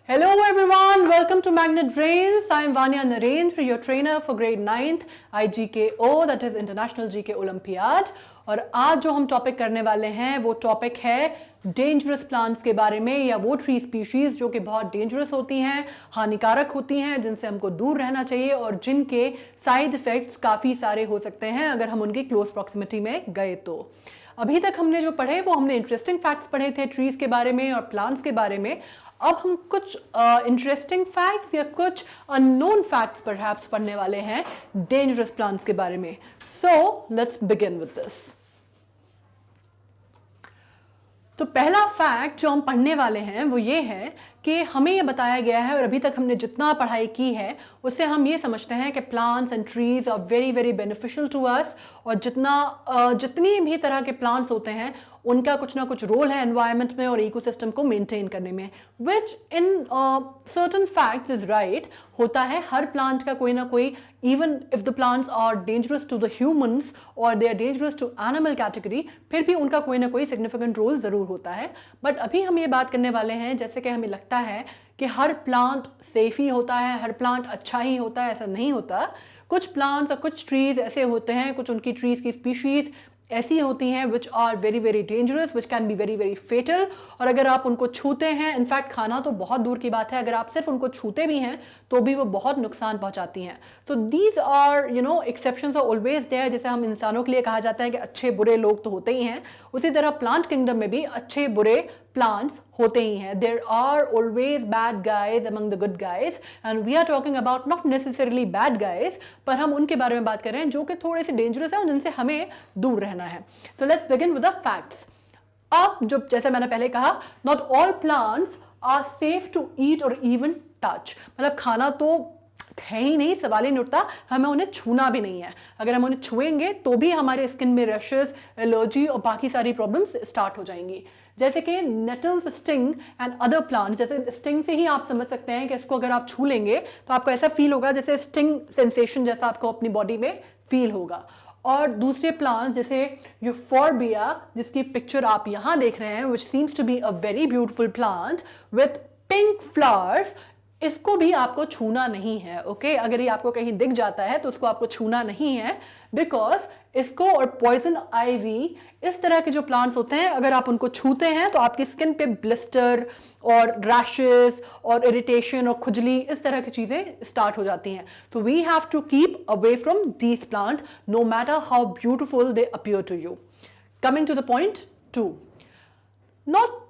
Hello everyone, welcome to Magnet Brains. I am Vanya Narendra, your trainer for grade 9th IGKO, that is International GK Olympiad. और आज जो हम topic करने वाले हैं वो टॉपिक है डेंजरस प्लांट्स के बारे में, या वो ट्री स्पीशीज जो कि बहुत डेंजरस होती हैं, हानिकारक होती हैं, जिनसे हमको दूर रहना चाहिए और जिनके साइड इफेक्ट्स काफ़ी सारे हो सकते हैं अगर हम उनकी क्लोज प्रॉक्सिमिटी में गए तो। अभी तक हमने जो पढ़े वो हमने इंटरेस्टिंग फैक्ट्स पढ़े थे ट्रीज के बारे में और प्लांट्स के बारे में। अब हम कुछ इंटरेस्टिंग फैक्ट्स या कुछ अननोन फैक्ट्स परहैप्स पढ़ने वाले हैं डेंजरस प्लांट्स के बारे में। So let's begin with this. तो पहला फैक्ट जो हम पढ़ने वाले हैं वो ये है कि हमें ये बताया गया है और अभी तक हमने जितना पढ़ाई की है उससे हम ये समझते हैं कि plants and trees are very very beneficial to us, और जितनी भी तरह के प्लांट्स होते हैं उनका कुछ ना कुछ रोल है एनवायरनमेंट में और इकोसिस्टम को मेंटेन करने में, which in certain facts is right. होता है हर प्लांट का कोई ना कोई, even if the plants are dangerous to the humans और they are dangerous to animal category, फिर भी उनका कोई ना कोई सिग्निफिकेंट रोल जरूर होता है। बट अभी हम ये बात करने वाले हैं जैसे कि हमें लगता है कि हर प्लांट सेफ ही होता है, हर प्लांट अच्छा ही होता है, ऐसा नहीं होता। कुछ प्लांट्स और कुछ ट्रीज ऐसे होते हैं, कुछ उनकी ट्रीज की स्पीशीज ऐसी होती हैं which are very very dangerous, which can be very very fatal, और अगर आप उनको छूते हैं, इनफैक्ट खाना तो बहुत दूर की बात है, अगर आप सिर्फ उनको छूते भी हैं तो भी वो बहुत नुकसान पहुंचाती हैं। तो these are exceptions are always there. जैसे हम इंसानों के लिए कहा जाता है कि अच्छे बुरे लोग तो होते ही हैं, उसी तरह प्लांट किंगडम में भी अच्छे बुरे प्लांट्स होते ही हैं। There are always bad guys among the good guys, and we are talking about not necessarily bad guys, पर हम उनके बारे में बात कर रहे हैं जो कि थोड़े से डेंजरस हैं और जिनसे हमें दूर रहना है। So let's begin with the facts. अब जो जैसे मैंने पहले कहा, not all plants are safe to eat or even touch. मतलब खाना तो है ही नहीं, सवाल ही नहीं उठता, हमें उन्हें छूना भी नहीं है। अगर हम उन्हें छुएंगे तो भी हमारे स्किन में रैशेस, एलर्जी और बाकी सारी प्रॉब्लम्स स्टार्ट हो जाएंगी। जैसे कि nettles, sting and other plants. जैसे स्टिंग से ही आप समझ सकते हैं कि इसको अगर आप छू लेंगे तो आपको ऐसा फील होगा जैसे स्टिंग सेंसेशन जैसा आपको अपनी बॉडी में फील होगा। और दूसरे प्लांट्स जैसे यूफोर्बिया, जिसकी पिक्चर आप यहाँ देख रहे हैं, which seems to be a very beautiful plant with pink flowers, इसको भी आपको छूना नहीं है। ओके, अगर ये आपको कहीं दिख जाता है तो उसको आपको छूना नहीं है, बिकॉज इसको और पॉइजन आइवी, इस तरह के जो प्लांट्स होते हैं, अगर आप उनको छूते हैं तो आपकी स्किन पे ब्लिस्टर और रैशेस और इरिटेशन और खुजली, इस तरह की चीजें स्टार्ट हो जाती हैं। तो we have to keep away from these plant no matter how beautiful they appear to you. Coming to the point 2, not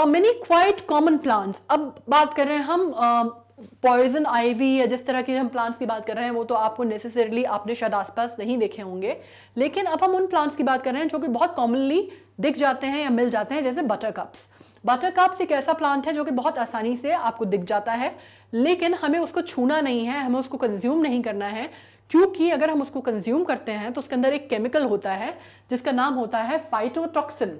many quite common plants. अब बात कर रहे हैं हम पॉइजन आइवी या जिस तरह के हम प्लांट्स की बात कर रहे हैं वो तो आपको नेसेसरीली आपने शायद आसपास नहीं देखे होंगे, लेकिन अब हम उन प्लांट्स की बात कर रहे हैं जो कि बहुत कॉमनली दिख जाते हैं या मिल जाते हैं, जैसे बटरकप्स। बटरकप्स एक ऐसा प्लांट है जो कि बहुत आसानी से आपको दिख जाता है, लेकिन हमें उसको छूना नहीं है, हमें उसको कंज्यूम नहीं करना है, क्योंकि अगर हम उसको कंज्यूम करते हैं तो उसके अंदर एक केमिकल होता है जिसका नाम होता है फाइटोटॉक्सिन।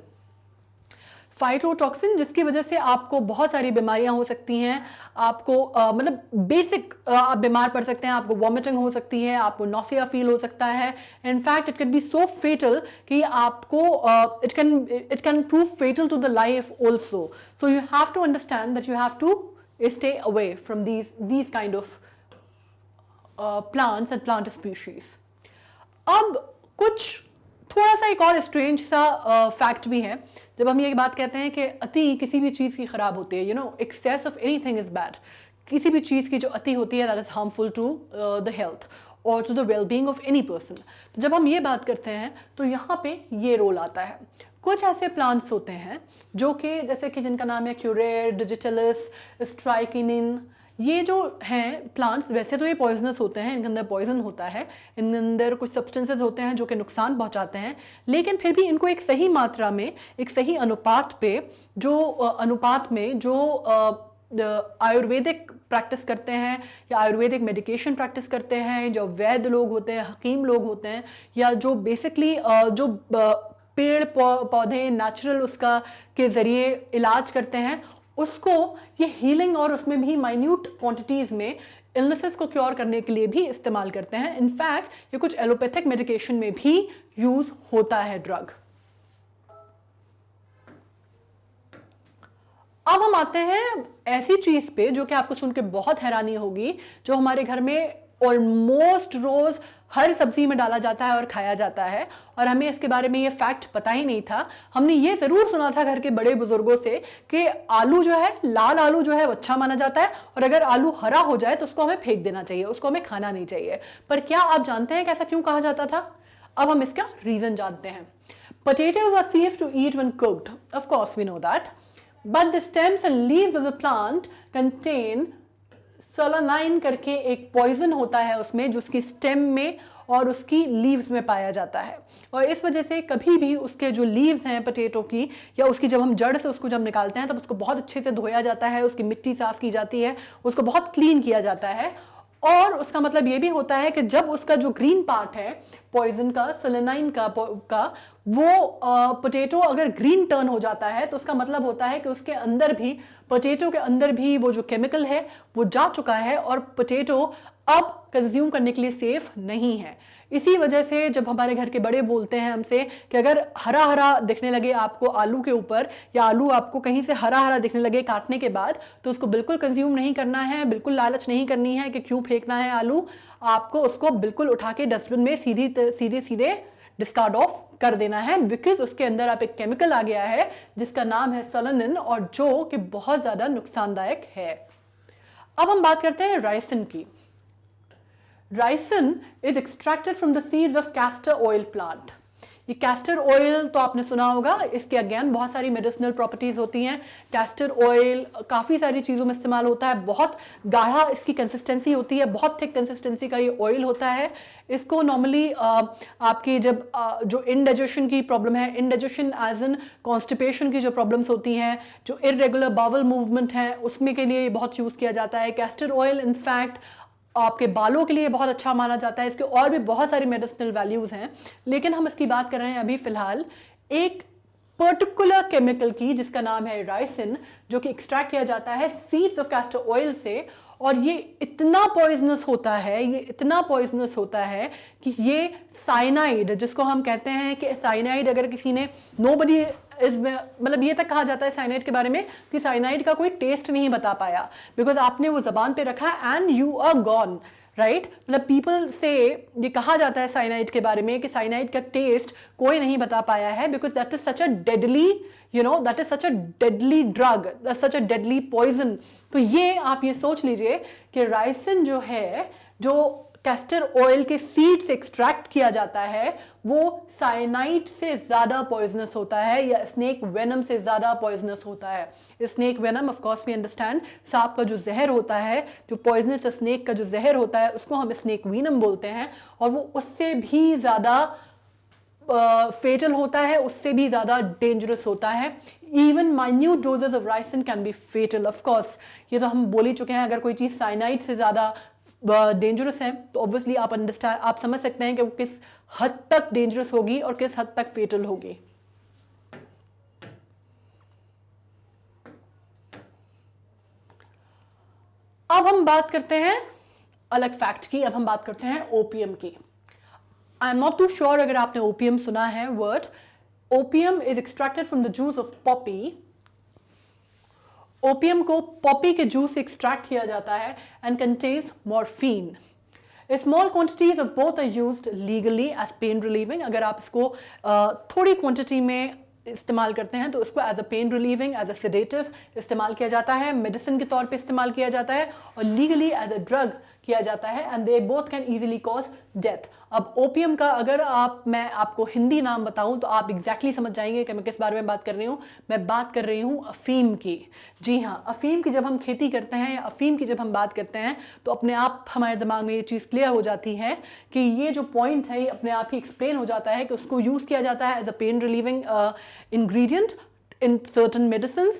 फाइटोटॉक्सिन, जिसकी वजह से आपको बहुत सारी बीमारियां हो सकती हैं। आपको मतलब बेसिक आप बीमार पड़ सकते हैं, आपको वॉमिटिंग हो सकती है, आपको नॉसिया फील हो सकता है। In fact it can be so fatal कि आपको it can prove fatal to the life also. So you have to understand that you have to stay away from these kind of plants and plant species. अब कुछ थोड़ा सा एक और strange सा fact भी है। जब हम ये बात कहते हैं कि अति किसी भी चीज़ की खराब होती है, excess of anything is bad, किसी भी चीज़ की जो अति होती है that is harmful to the health और to the well being of any person. तो जब हम ये बात करते हैं तो यहाँ पे ये रोल आता है। कुछ ऐसे प्लांट्स होते हैं जो कि जैसे कि जिनका नाम है क्यूरेर, डिजिटलिस, स्ट्राइकिनिन, ये जो हैं प्लांट्स, वैसे तो ये पॉइजनस होते हैं, इनके अंदर पॉइजन होता है, इनके अंदर कुछ सब्सटेंसेस होते हैं जो कि नुकसान पहुंचाते हैं, लेकिन फिर भी इनको एक सही मात्रा में, एक सही अनुपात पे, जो अनुपात में जो आयुर्वेदिक प्रैक्टिस करते हैं या आयुर्वेदिक मेडिकेशन प्रैक्टिस करते हैं, जो वैद्य लोग होते हैं, हकीम लोग होते हैं, या जो बेसिकली जो पेड़ पौधे नेचुरल उसका के ज़रिए इलाज करते हैं, उसको ये हीलिंग और उसमें भी माइन्यूट क्वांटिटीज़ में इलनेसेस को क्योर करने के लिए भी इस्तेमाल करते हैं। इनफैक्ट ये कुछ एलोपैथिक मेडिकेशन में भी यूज़ होता है ड्रग। अब हम आते हैं ऐसी चीज पे जो कि आपको सुन के बहुत हैरानी होगी, जो हमारे घर में ऑलमोस्ट रोज हर सब्जी में डाला जाता है और खाया जाता है, और हमें इसके बारे में ये फैक्ट पता ही नहीं था। हमने ये जरूर सुना था घर के बड़े बुजुर्गों से कि आलू जो है, लाल आलू जो है वो अच्छा माना जाता है, और अगर आलू हरा हो जाए तो उसको हमें फेंक देना चाहिए, उसको हमें खाना नहीं चाहिए। पर क्या आप जानते हैं कि ऐसा क्यों कहा जाता था? अब हम इसका रीजन जानते हैं। Potatoes are safe to eat when cooked. Of course, we know that. But the stems and leaves of the plant contain solanine करके एक पॉइजन होता है उसमें, जो उसकी स्टेम में और उसकी लीव्स में पाया जाता है। और इस वजह से कभी भी उसके जो लीव्स हैं पोटैटो की, या उसकी जब हम जड़ से उसको जब निकालते हैं तब उसको बहुत अच्छे से धोया जाता है, उसकी मिट्टी साफ की जाती है, उसको बहुत क्लीन किया जाता है। और उसका मतलब ये भी होता है कि जब उसका जो ग्रीन पार्ट है पॉइजन का, सोलेनाइन का वो पोटैटो अगर ग्रीन टर्न हो जाता है तो उसका मतलब होता है कि उसके अंदर भी, पोटैटो के अंदर भी वो जो केमिकल है वो जा चुका है और पोटैटो अब कंज्यूम करने के लिए सेफ नहीं है। इसी वजह से जब हमारे घर के बड़े बोलते हैं हमसे कि अगर हरा हरा दिखने लगे आपको आलू के ऊपर, या आलू आपको कहीं से हरा हरा दिखने लगे काटने के बाद, तो उसको बिल्कुल कंज्यूम नहीं करना है, बिल्कुल लालच नहीं करनी है कि क्यों फेंकना है आलू। आपको उसको बिल्कुल उठा के डस्टबिन में सीधे डिस्कार्ड ऑफ कर देना है, बिकॉज उसके अंदर आप एक केमिकल आ गया है जिसका नाम है सोलेनिन, और जो कि बहुत ज्यादा नुकसानदायक है। अब हम बात करते हैं राइसिन की। Ricin is extracted from the seeds of castor oil plant. ये कैस्टर ऑयल तो आपने सुना होगा, इसके अगेन बहुत सारी मेडिसिनल प्रॉपर्टीज होती हैं। कैस्टर ऑयल काफ़ी सारी चीज़ों में इस्तेमाल होता है, बहुत गाढ़ा इसकी कंसिस्टेंसी होती है, बहुत थिक कंसिस्टेंसी का ये ऑयल होता है। इसको नॉर्मली आपकी जब जो इनडाइजेशन की प्रॉब्लम है, इनडाइजेशन एज इन कॉन्स्टिपेशन की जो प्रॉब्लम्स होती हैं, जो इरेगुलर बावल मूवमेंट है, उसमें के लिए बहुत यूज़ किया जाता है। कैस्टर ऑयल इनफैक्ट आपके बालों के लिए बहुत अच्छा माना जाता है। इसके और भी बहुत सारी मेडिसिनल वैल्यूज़ हैं, लेकिन हम इसकी बात कर रहे हैं अभी फ़िलहाल एक पर्टिकुलर केमिकल की जिसका नाम है राइसिन, जो कि एक्सट्रैक्ट किया जाता है सीड्स ऑफ कैस्टर ऑयल से। और ये इतना पॉइजनस होता है, ये इतना पॉइजनस होता है कि ये साइनाइड, जिसको हम कहते हैं कि साइनाइड अगर किसी ने, नोबडी मतलब ये तक कहा जाता है साइनाइड के बारे में कि साइनाइड का कोई टेस्ट नहीं बता पाया, बिकॉज आपने वो जबान पे रखा and you are gone, right. मतलब पीपल से ये कहा जाता है साइनाइड के बारे में कि साइनाइड का टेस्ट कोई नहीं बता पाया है, because that is such a deadly, you know, that is such a deadly drug, such a deadly poison. तो ये आप ये सोच लीजिए कि राइसिन जो है, जो कैस्टर ऑयल के सीड से एक्सट्रैक्ट किया जाता है, वो साइनाइड से ज़्यादा पॉइजनस होता है, या स्नेक वेनम से ज़्यादा पॉइजनस होता है। Snake venom, of course we understand, सांप का जो जहर होता है, जो पॉइजनस स्नेक का जो जहर होता है, उसको हम स्नेक वेनम बोलते हैं, और वो उससे भी ज़्यादा फेटल होता है, उससे भी ज़्यादा डेंजरस होता है। Even minute doses of ricin can be fatal. Of course ये तो हम बोल ही चुके हैं, अगर कोई चीज़ साइनाइड से ज़्यादा डेंजरस है तो ऑब्वियसली आप समझ सकते हैं कि वो किस हद तक डेंजरस होगी और किस हद तक फेटल होगी। अब हम बात करते हैं अलग फैक्ट की, अब हम बात करते हैं ओपीएम की। I am not too sure अगर आपने ओपीएम सुना है word. Opium is extracted from the juice of poppy. Opium को पॉपी के जूस से एक्सट्रैक्ट किया जाता है and contains morphine. Small quantities of both are used legally as pain relieving. अगर आप इसको थोड़ी क्वांटिटी में इस्तेमाल करते हैं तो इसको as a pain relieving, as a sedative इस्तेमाल किया जाता है, मेडिसिन के तौर पे इस्तेमाल किया जाता है, और लीगली एज अ ड्रग किया जाता है, and they both can easily cause death. अब ओपीएम का अगर मैं आपको हिंदी नाम बताऊं तो आप एग्जैक्टली समझ जाएंगे कि मैं किस बारे में बात कर रही हूँ। मैं बात कर रही हूँ अफीम की। जी हाँ, अफीम की जब हम खेती करते हैं या अफीम की जब हम बात करते हैं तो अपने आप हमारे दिमाग में ये चीज़ क्लियर हो जाती है कि ये जो पॉइंट है ये अपने आप ही एक्सप्लेन हो जाता है कि उसको यूज़ किया जाता है as a pain relieving ingredient in certain medicine,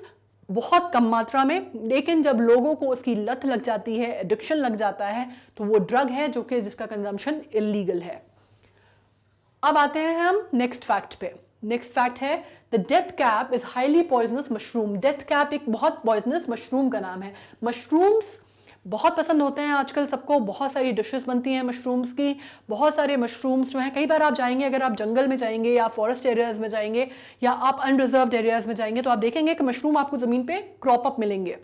बहुत कम मात्रा में। लेकिन जब लोगों को उसकी लत लग जाती है, एडिक्शन लग जाता है, तो वो ड्रग है जो कि जिसका कंजम्पशन इलीगल है। अब आते हैं हम नेक्स्ट फैक्ट पे। नेक्स्ट फैक्ट है the death cap is highly poisonous mushroom. Death cap एक बहुत पॉइजनस मशरूम का नाम है। मशरूम्स बहुत पसंद होते हैं आजकल सबको, बहुत सारी डिशेस बनती हैं मशरूम्स की, बहुत सारे मशरूम्स जो हैं, कई बार आप जाएंगे, अगर आप जंगल में जाएंगे या फॉरेस्ट एरियाज़ में जाएंगे या आप अनरिजर्व्ड एरियाज़ में जाएंगे तो आप देखेंगे कि मशरूम आपको ज़मीन पे क्रॉप अप मिलेंगे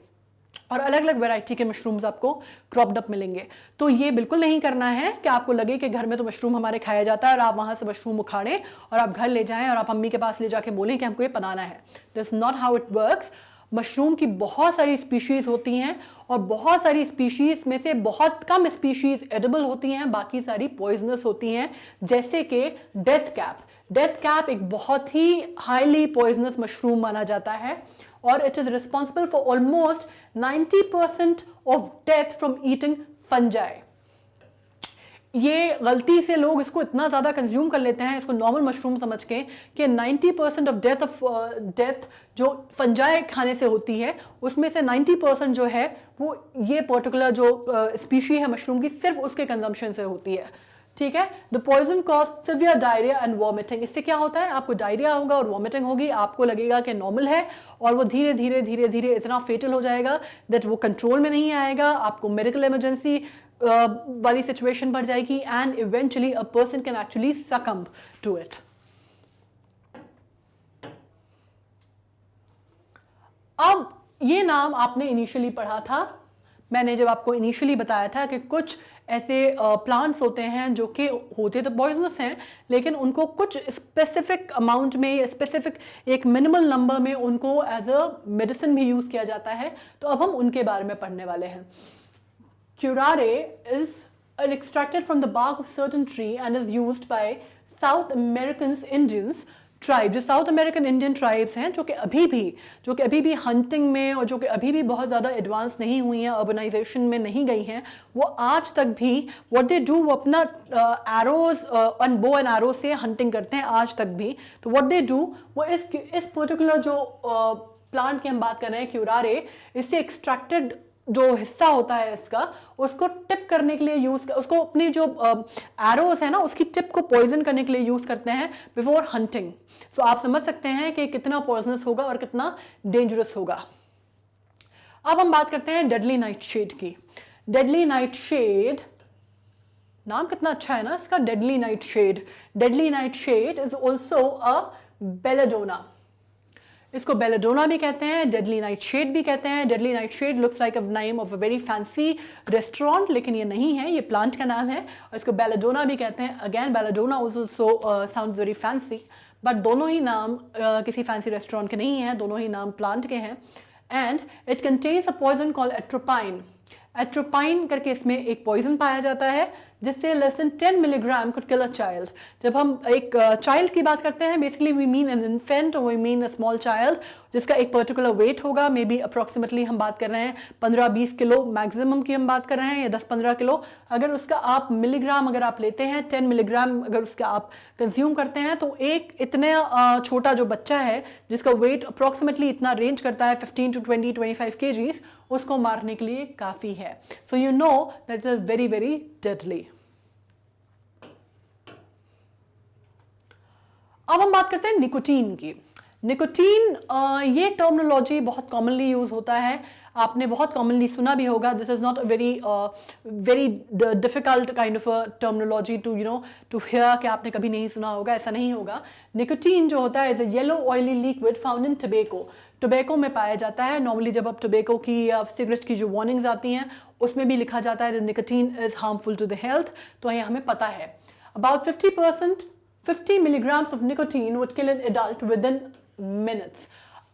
और अलग अलग वैरायटी के मशरूम्स आपको क्रॉप्ड अप मिलेंगे। तो ये बिल्कुल नहीं करना है कि आपको लगे कि घर में तो मशरूम हमारे खाया जाता है और आप वहाँ से मशरूम उखाड़ें और आप घर ले जाएं और आप अम्मी के पास ले जाके बोलें कि हमको ये बनाना है। This not how it works. Mushroom की बहुत सारी स्पीशीज़ होती हैं और बहुत सारी स्पीशीज़ में से बहुत कम स्पीशीज़ एडिबल होती हैं, बाकी सारी पॉइजनस होती हैं, जैसे कि डेथ कैप। डेथ कैप एक बहुत ही हाईली पॉइजनस मशरूम माना जाता है और it is responsible for almost 90% of death from eating fungi. ये गलती से लोग इसको इतना ज़्यादा कंज्यूम कर लेते हैं, इसको नॉर्मल मशरूम समझ के, कि 90% ऑफ डेथ जो फंजाई खाने से होती है उसमें से 90% जो है वो ये पर्टिकुलर जो स्पीशी है मशरूम की, सिर्फ उसके कंजम्पशन से होती है। ठीक है। The poison cause severe diarrhoea and vomiting. इससे क्या होता है, आपको डायरिया होगा और वॉमिटिंग होगी, आपको लगेगा कि नॉर्मल है और वो धीरे धीरे धीरे धीरे इतना फेटल हो जाएगा दैट वो कंट्रोल में नहीं आएगा, आपको मेडिकल इमरजेंसी वाली सिचुएशन बढ़ जाएगी and eventually a person can actually succumb to it. अब ये नाम आपने इनिशियली पढ़ा था, मैंने जब आपको इनिशियली बताया था कि कुछ ऐसे प्लांट्स होते हैं जो कि होते तो पॉइजनस हैं लेकिन उनको कुछ स्पेसिफिक अमाउंट में या स्पेसिफिक एक मिनिमल नंबर में उनको एज अ मेडिसिन भी यूज़ किया जाता है। तो अब हम उनके बारे में पढ़ने वाले हैं। Curare is extracted from the bark of certain tree and is used by South American Indians tribe, जो साउथ अमेरिकन इंडियन ट्राइब्स हैं जो कि अभी भी हंटिंग में और जो कि अभी भी बहुत ज़्यादा एडवांस नहीं हुई हैं, अर्बनाइजेशन में नहीं गई हैं, वो आज तक भी व्हाट दे डू, वो अपना arrows on bow and arrow से हंटिंग करते हैं आज तक भी। तो व्हाट दे डू, वो इस पर्टिकुलर जो प्लांट की हम बात कर रहे हैं क्यूरारे, इससे एक्सट्रैक्टेड जो हिस्सा होता है इसका, उसको टिप करने के लिए यूज, उसको अपनी जो एरोस है ना उसकी टिप को पॉइजन करने के लिए यूज करते हैं बिफोर हंटिंग। सो आप समझ सकते हैं कि कितना पॉइजनस होगा और कितना डेंजरस होगा। अब हम बात करते हैं डेडली नाइटशेड की। डेडली नाइटशेड, नाम कितना अच्छा है ना इसका, deadly nightshade. Deadly nightshade is also a belladonna. इसको बेलेडोना भी कहते हैं, डेडली नाइटशेड भी कहते हैं। Deadly nightshade looks like a name of a very fancy restaurant, लेकिन ये नहीं है, ये प्लांट का नाम है और इसको बेलेडोना भी कहते हैं। Again belladonna also sounds very fancy, but दोनों ही नाम किसी फैंसी रेस्टोरेंट के नहीं हैं, दोनों ही नाम प्लांट के हैं। And it contains a poison called atropine. Atropine करके इसमें एक पॉइजन पाया जाता है जिससे less than 10 milligram could kill a child. जब हम एक चाइल्ड की बात करते हैं, basically we mean an infant और we mean a small child जिसका एक पर्टिकुलर वेट होगा, मे बी अप्रॉक्सीमेटली हम बात कर रहे हैं 15-20 किलो मैक्सिमम की हम बात कर रहे हैं, या 10-15 किलो। अगर उसका आप मिलीग्राम अगर आप लेते हैं, 10 मिलीग्राम अगर उसका आप कंज्यूम करते हैं, तो एक इतना छोटा जो बच्चा है जिसका वेट अप्रॉक्सीमेटली इतना रेंज करता है 15 to 20-25 kgs, उसको मारने के लिए काफ़ी है। So you know that is very very deadly. अब हम बात करते हैं निकोटीन की। निकोटीन, ये टर्मिनोलॉजी बहुत कॉमनली यूज होता है, आपने बहुत कॉमनली सुना भी होगा। This is not a very difficult kind of a terminology to to hear कि आपने कभी नहीं सुना होगा, ऐसा नहीं होगा। निकोटीन जो होता है is a yellow oily liquid found in tobacco. Tobacco में पाया जाता है। नॉर्मली जब आप टोबैको की या सिगरेट की जो वार्निंग्स आती हैं उसमें भी लिखा जाता है nicotine is harmful to the health, तो ये हमें पता है। About 50 milligrams of nicotine would kill an adult within minutes.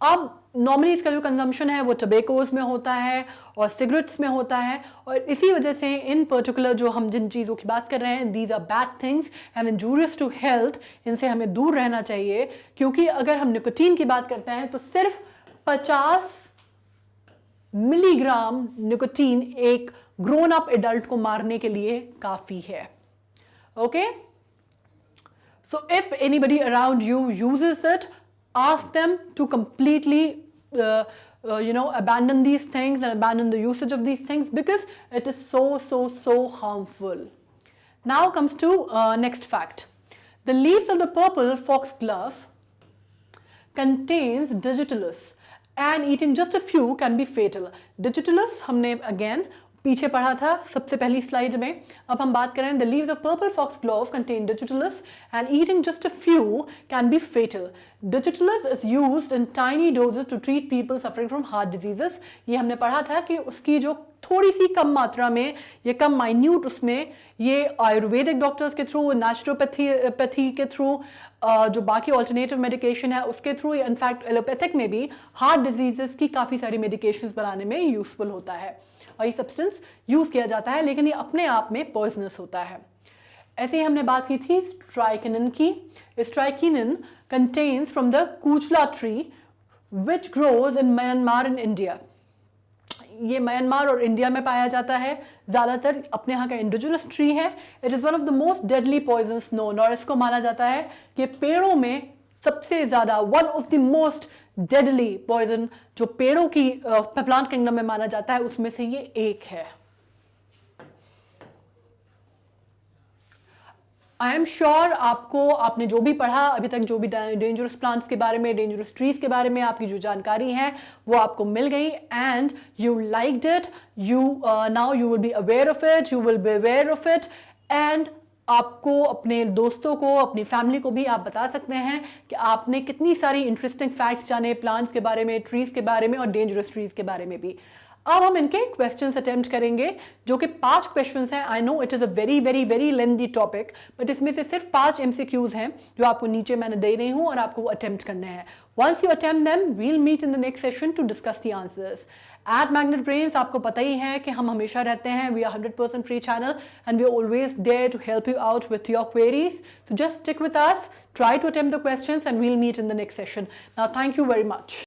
अब नॉर्मली इसका जो कंजम्पशन है वो टोबैकोज में होता है और सिगरेट्स में होता है, और इसी वजह से इन पर्टिकुलर जो हम जिन चीज़ों की बात कर रहे हैं, these are bad things and injurious to health, इनसे हमें दूर रहना चाहिए। क्योंकि अगर हम निकोटीन की बात करते हैं तो सिर्फ 50 मिलीग्राम निकोटीन एक ग्रोन अप एडल्ट को मारने के लिए काफ़ी है। Okay, so if anybody around you uses it, ask them to completely abandon these things and abandon the usage of these things because it is so harmful. Now comes to next fact. The leaves of the purple foxglove contains digitalis and eating just a few can be fatal. Digitalis हमने again पीछे पढ़ा था सबसे पहली slide में। अब हम बात करें, the leaves of purple foxglove contain digitalis and eating just a few can be fatal. Digitalis is used in tiny doses to treat people suffering from heart diseases. ये हमने पढ़ा था कि उसकी जो थोड़ी सी कम मात्रा में, ये कम माइन्यूट उसमें, ये आयुर्वेदिक डॉक्टर्स के थ्रू, नेचुरोपैथी के थ्रू, जो बाकी ऑल्टरनेटिव मेडिकेशन है उसके थ्रू, इनफैक्ट एलोपैथिक में भी हार्ट डिजीजेस की काफ़ी सारी मेडिकेशंस बनाने में यूजफुल होता है और ये सब्सटेंस यूज़ किया जाता है, लेकिन ये अपने आप में पॉइजनस होता है। ऐसे ही हमने बात की थी स्ट्राइकिनिन की। Strychnine contains from the kuchla tree which grows in Myanmar in India. ये म्यांमार और इंडिया में पाया जाता है ज़्यादातर, अपने यहाँ का इंडिजिनस ट्री है। It is one of the most deadly poisons known, और इसको माना जाता है कि पेड़ों में सबसे ज़्यादा, one of the most deadly poison जो पेड़ों की प्लांट किंगडम में माना जाता है, उसमें से ये एक है। आई एम श्योर आपने जो भी पढ़ा अभी तक, जो भी डेंजरस प्लांट्स के बारे में, डेंजरस ट्रीज के बारे में आपकी जो जानकारी है वो आपको मिल गई, and you liked it, now you will be aware of it, you will be aware of it, and आपको अपने दोस्तों को, अपनी फैमिली को भी आप बता सकते हैं कि आपने कितनी सारी इंटरेस्टिंग फैक्ट्स जाने प्लांट्स के बारे में, ट्रीज के बारे में और डेंजरस ट्रीज के बारे में भी। अब हम इनके क्वेश्चंस अटेम्प्ट करेंगे, जो कि 5 क्वेश्चंस हैं। I know it is a very very very lengthy topic, but इसमें से सिर्फ 5 MCQs हैं जो आपको नीचे मैंने दे रही हूँ और आपको अटेम्प्ट करने हैं। Once you attempt them, we'll meet in the next session to discuss the answers. At Magnet Brains आपको पता ही है कि हम हमेशा रहते हैं, we are 100% free channel and we are always there to help you out with your queries. So just stick with us, try to attempt the questions, and we'll meet in the next session. Now, thank you very much.